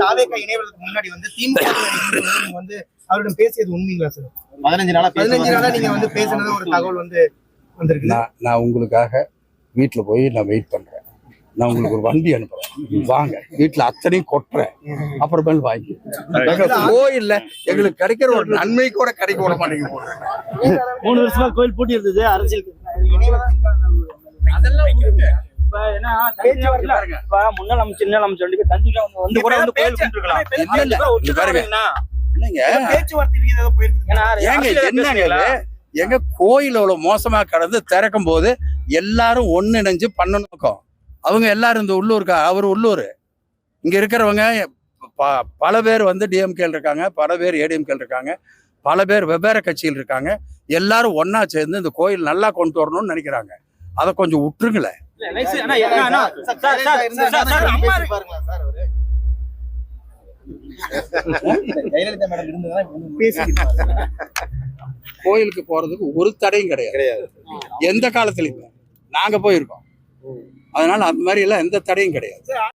தாவேகா இணைவதற்கு முன்னாடி திமுக நீங்க அவரிடம் பேசியது உண்மைங்களா சார்? 15 நாளா நீங்க பேசினது ஒரு தகவல் வந்திருக்கு. நான் உங்களுக்காக வீட்டுல போய் நான் வெயிட் பண்றேன். நான் உங்களுக்கு ஒரு வண்டி அனுப்புறேன், வாங்க. வீட்டுல அத்தனையும் கொட்டுறேன், அப்புறமேல் வாங்கி. கோயில்ல எங்களுக்கு கிடைக்கிற ஒரு நன்மை கூட கிடைக்க விட மாட்டேங்குது. 3 வருஷமா கோயில் பூட்டி இருந்தது. அரசியல் முன்னாள் அமைச்சர் எங்க கோயில் அவ்வளவு மோசமா கடந்து திறக்கும் போது எல்லாரும் ஒன்னிணைஞ்சு பண்ணணும். அவங்க எல்லாரும் இந்த உள்ளூருக்கு, அவர் உள்ளூர், இங்க இருக்கிறவங்க பல பேர் டிஎம்கே இருக்காங்க, பல பேர் ஏடிஎம்கே இருக்காங்க, பல பேர் வெவ்வேறு கட்சியில் இருக்காங்க. எல்லாரும் ஒன்னா சேர்ந்து இந்த கோயில் நல்லா கொண்டு வரணும்னு நினைக்கிறாங்க. அதை கொஞ்சம் விட்டுருங்களேன். கோயிலுக்கு போறதுக்கு ஒரு தடையும் கிடையாது, எந்த காலத்திலயுமே. நாங்க போயிருக்கோம், அதனால அந்த மாதிரி எல்லாம் எந்த தடையும் கிடையாது.